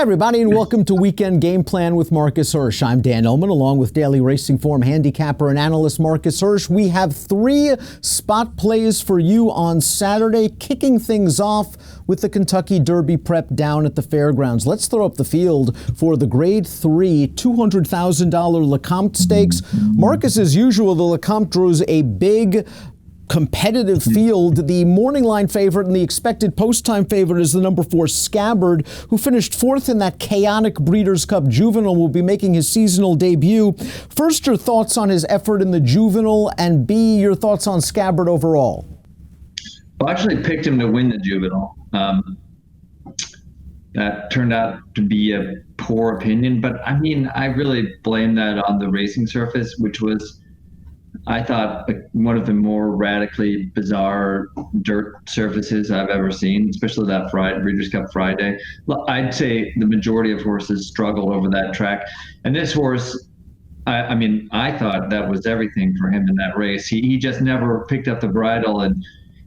everybody, and welcome to Weekend Gameplan with Marcus Hersh. I'm Dan Illman, along with Daily Racing Form handicapper and analyst Marcus Hersh. We have 3 spot plays for you on Saturday, kicking things off with the Kentucky Derby prep down at the fairgrounds. Let's throw up the field for the Grade 3 $200,000 Lecomte Stakes. Marcus, as usual, the Lecomte draws a big competitive field. The morning line favorite and the expected post-time favorite is the number 4 Scabbard, who finished 4th in that chaotic Breeders' Cup Juvenile, will be making his seasonal debut. First, your thoughts on his effort in the Juvenile, and B, your thoughts on Scabbard overall. Well, I actually picked him to win the Juvenile. That turned out to be a poor opinion, but I mean, I really blame that on the racing surface, which was, I thought, one of the more radically bizarre dirt surfaces I've ever seen, especially that Breeders' Cup Friday. I'd say the majority of horses struggled over that track. And this horse, I mean, I thought that was everything for him in that race. He just never picked up the bridle. And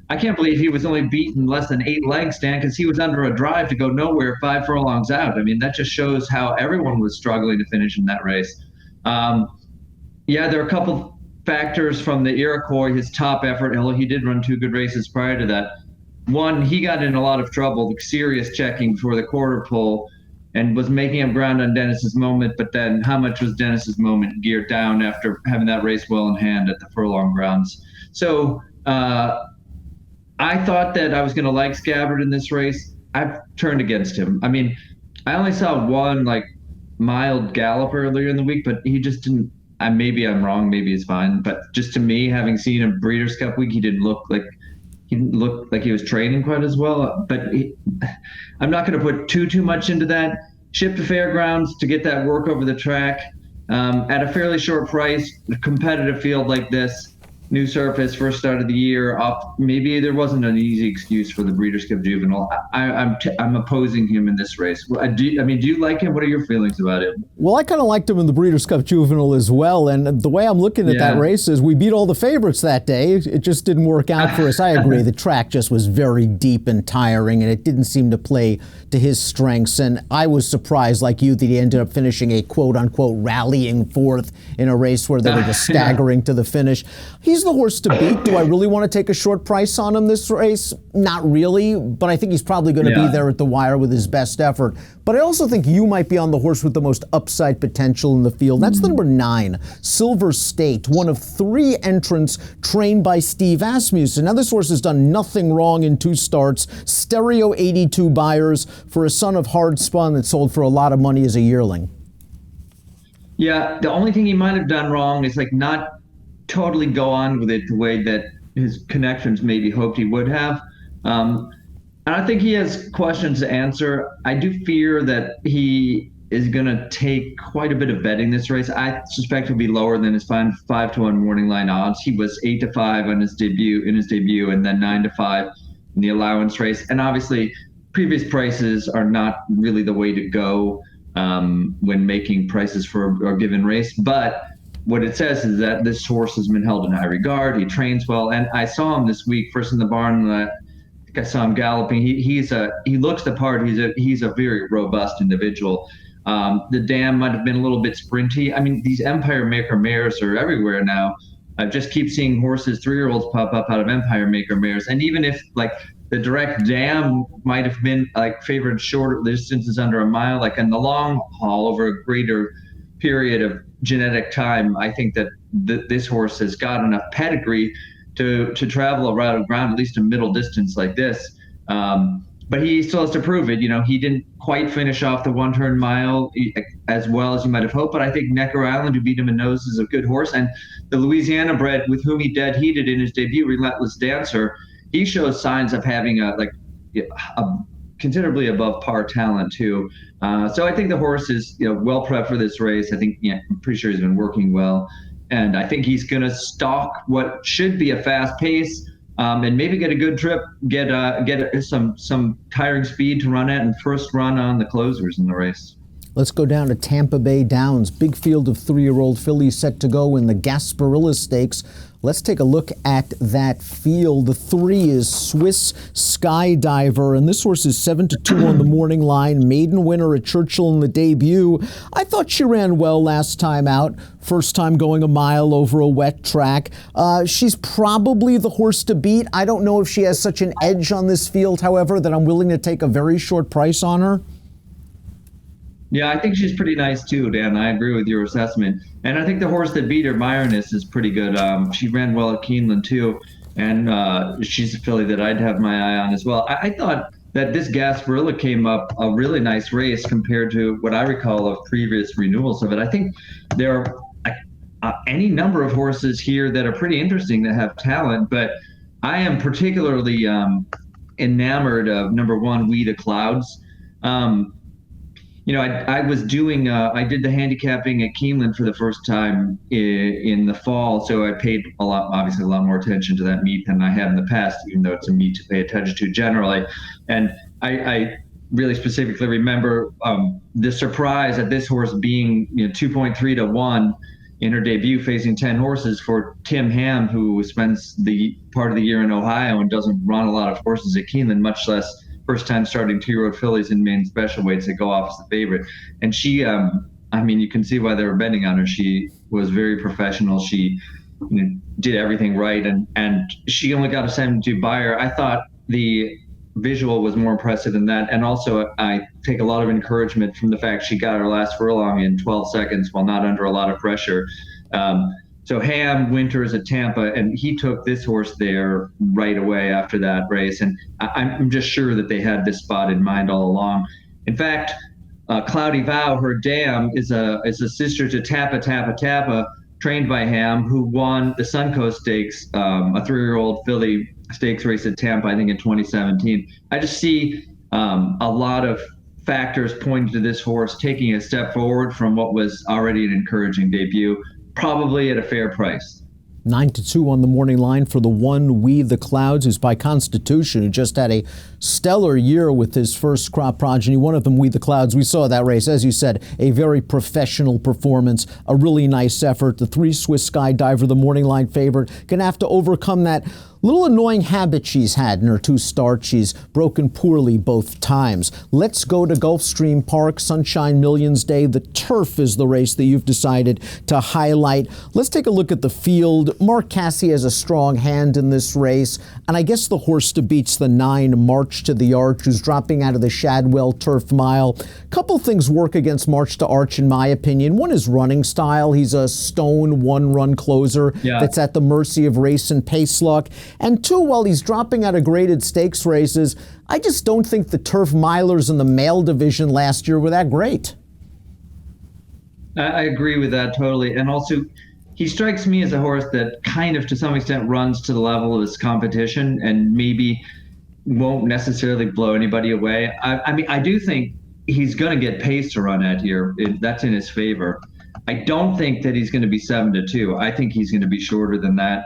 I can't believe he was only beaten less than 8 lengths, Dan, because he was under a drive to go nowhere 5 furlongs out. I mean, that just shows how everyone was struggling to finish in that race. Yeah, there are a couple factors from the Iroquois, his top effort, although he did run 2 good races prior to that. One, he got in a lot of trouble, serious checking for the quarter pole, and was making up ground on Dennis's Moment, but then how much was Dennis's Moment geared down after having that race well in hand at the furlong grounds? So I thought that I was going to like Scabbard in this race. I've turned against him. I mean, I only saw one mild gallop earlier in the week, but he just didn't. Maybe I'm wrong, maybe it's fine, but just to me, having seen a Breeders' Cup week, he didn't look like he was training quite as well. But I'm not going to put too much into that. Ship to fairgrounds to get that work over the track at a fairly short price. A competitive field like this, new surface, first start of the year. Maybe there wasn't an easy excuse for the Breeders' Cup Juvenile. I'm opposing him in this race. Do you like him? What are your feelings about it? Well, I kind of liked him in the Breeders' Cup Juvenile as well, and the way I'm looking at that race is we beat all the favorites that day. It just didn't work out for us. I agree. The track just was very deep and tiring, and it didn't seem to play to his strengths, and I was surprised, like you, that he ended up finishing a quote-unquote rallying 4th in a race where they were just staggering to the finish. He's the horse to beat. Do I really want to take a short price on him this race? Not really, but I think he's probably going to be there at the wire with his best effort. But I also think you might be on the horse with the most upside potential in the field. That's the number 9, Silver State, one of 3 entrants trained by Steve Asmussen. Now, this horse has done nothing wrong in 2 starts. Stereo 82 buyers for a son of hard spun that sold for a lot of money as a yearling. Yeah, the only thing he might have done wrong is not totally go on with it the way that his connections maybe hoped he would have. And I think he has questions to answer. I do fear that he is going to take quite a bit of betting this race. I suspect he'll be lower than his 5-to-1 morning line odds. He was 8-to-5 in his debut, and then 9-to-5 in the allowance race. And obviously, previous prices are not really the way to go when making prices for a given race. But what it says is that this horse has been held in high regard. He trains well, and I saw him this week, first in the barn. I think I saw him galloping. He looks the part. He's a very robust individual. The dam might have been a little bit sprinty. I mean, these Empire Maker mares are everywhere now. I just keep seeing horses, 3-year-olds pop up out of Empire Maker mares, and even if the direct dam might have been favored shorter distances under a mile, in the long haul over a greater period of genetic time, I think that this horse has got enough pedigree to travel around ground at least a middle distance like this. But he still has to prove it. He didn't quite finish off the 1-turn mile as well as you might have hoped, but I think Necker Island, who beat him in nose, is a good horse. And the Louisiana bred with whom he dead heated in his debut, Relentless Dancer, he shows signs of having a considerably above par talent too. So I think the horse is well prepped for this race. I think I'm pretty sure he's been working well, and I think he's going to stalk what should be a fast pace, and maybe get a good trip, get some tiring speed to run at, and first run on the closers in the race. Let's go down to Tampa Bay Downs. Big field of 3-year-old fillies set to go in the Gasparilla Stakes. Let's take a look at that field. The 3 is Swiss Skydiver, and this horse is 7-2 on the morning line. Maiden winner at Churchill in the debut. I thought she ran well last time out. First time going a mile over a wet track. She's probably the horse to beat. I don't know if she has such an edge on this field, however, that I'm willing to take a very short price on her. Yeah, I think she's pretty nice too, Dan. I agree with your assessment. And I think the horse that beat her, Myroness, is pretty good. She ran well at Keeneland too. And she's a filly that I'd have my eye on as well. I thought that this Gasparilla came up a really nice race compared to what I recall of previous renewals of it. I think there are any number of horses here that are pretty interesting that have talent, but I am particularly enamored of number 1, We the Clouds. I was doing, I did the handicapping at Keeneland for the first time in the fall, so I paid obviously a lot more attention to that meet than I had in the past, even though it's a meet to pay attention to generally. And I really specifically remember the surprise at this horse being 2.3 to 1 in her debut, facing 10 horses for Tim Ham, who spends the part of the year in Ohio and doesn't run a lot of horses at Keeneland, much less first time starting 2-year-old fillies in main special weights that go off as the favorite. And she, you can see why they were betting on her. She was very professional. She did everything right. And she only got a 7-2 buyer. I thought the visual was more impressive than that. And also I take a lot of encouragement from the fact she got her last furlong in 12 seconds while not under a lot of pressure. So Ham Winters at Tampa, and he took this horse there right away after that race. And I'm just sure that they had this spot in mind all along. In fact, Cloudy Vow, her dam, is a sister to Tappa, trained by Ham, who won the Suncoast Stakes, a 3-year-old filly stakes race at Tampa, I think in 2017. I just see a lot of factors pointing to this horse taking a step forward from what was already an encouraging debut, probably at a fair price. 9-2 on the morning line for the 1, We the Clouds, who's by constitution, who just had a stellar year with his first crop progeny. One of them, We the Clouds, we saw that race. As you said, a very professional performance, a really nice effort. The 3, Swiss Skydiver, the morning line favorite, going to have to overcome that little annoying habit she's had in her 2 starts. She's broken poorly both times. Let's go to Gulfstream Park, Sunshine Millions Day. The turf is the race that you've decided to highlight. Let's take a look at the field. Mark Casse has a strong hand in this race, and I guess the horse to beat's the 9, March to the Arch, who's dropping out of the Shadwell Turf Mile. Couple things work against March to Arch, in my opinion. One is running style. He's a stone 1-run closer that's at the mercy of race and pace luck. And 2, while he's dropping out of graded stakes races, I just don't think the turf milers in the male division last year were that great. I agree with that totally. And also, he strikes me as a horse that kind of, to some extent, runs to the level of his competition and maybe won't necessarily blow anybody away. I do think he's going to get pace to run at here. That's in his favor. I don't think that he's going to be 7-2. I think he's going to be shorter than that.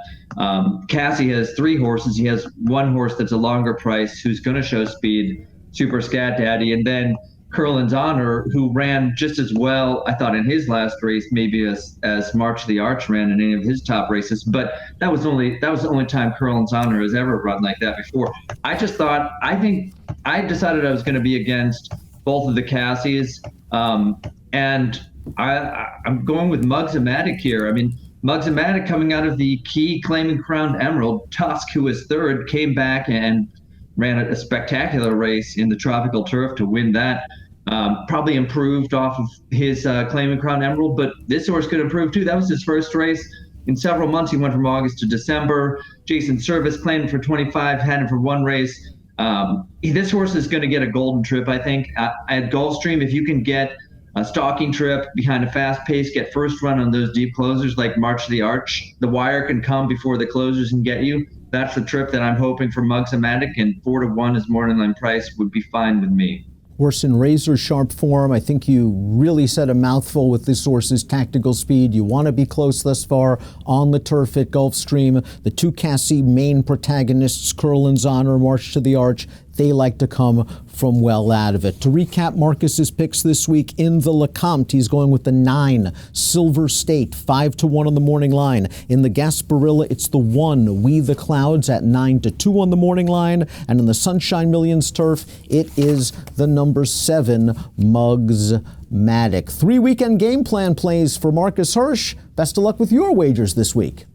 Casse has 3 horses. He has 1 horse that's a longer price who's going to show speed, Super Scat Daddy, and then Curlin's Honor, who ran just as well, I thought, in his last race, maybe as March the Arch ran in any of his top races. But that was the only time Curlin's Honor has ever run like that before. I decided I was going to be against both of the Casses, and I'm going with Muggs-O-Matic here. I mean, Muggs-O-Matic coming out of the key claiming crowned Emerald, Tusk, who was 3rd, came back and ran a spectacular race in the tropical turf to win that. Probably improved off of his claiming crowned Emerald, but this horse could improve too. That was his first race in several months. He went from August to December. Jason Service claimed for 25, had him for 1 race. This horse is going to get a golden trip, I think. At Gulfstream, if you can get a stalking trip behind a fast pace, get first run on those deep closers like March to the Arch, the wire can come before the closers can get you. That's the trip that I'm hoping for Muggs-O-Matic, and 4-1 is morning line price would be fine with me. Horse in razor sharp form. I think you really said a mouthful with this horse's tactical speed. You want to be close thus far on the turf at Gulfstream. The 2 Casse main protagonists, Curlin's Honor, March to the Arch, they like to come from well out of it. To recap Marcus's picks this week in the Lecomte, he's going with the 9 Silver State, 5-1 on the morning line. In the Gasparilla, it's the 1 We the Clouds at 9-2 on the morning line. And in the Sunshine Millions turf, it is the number 7 Muggs Matic. 3 weekend game plan plays for Marcus Hersh. Best of luck with your wagers this week.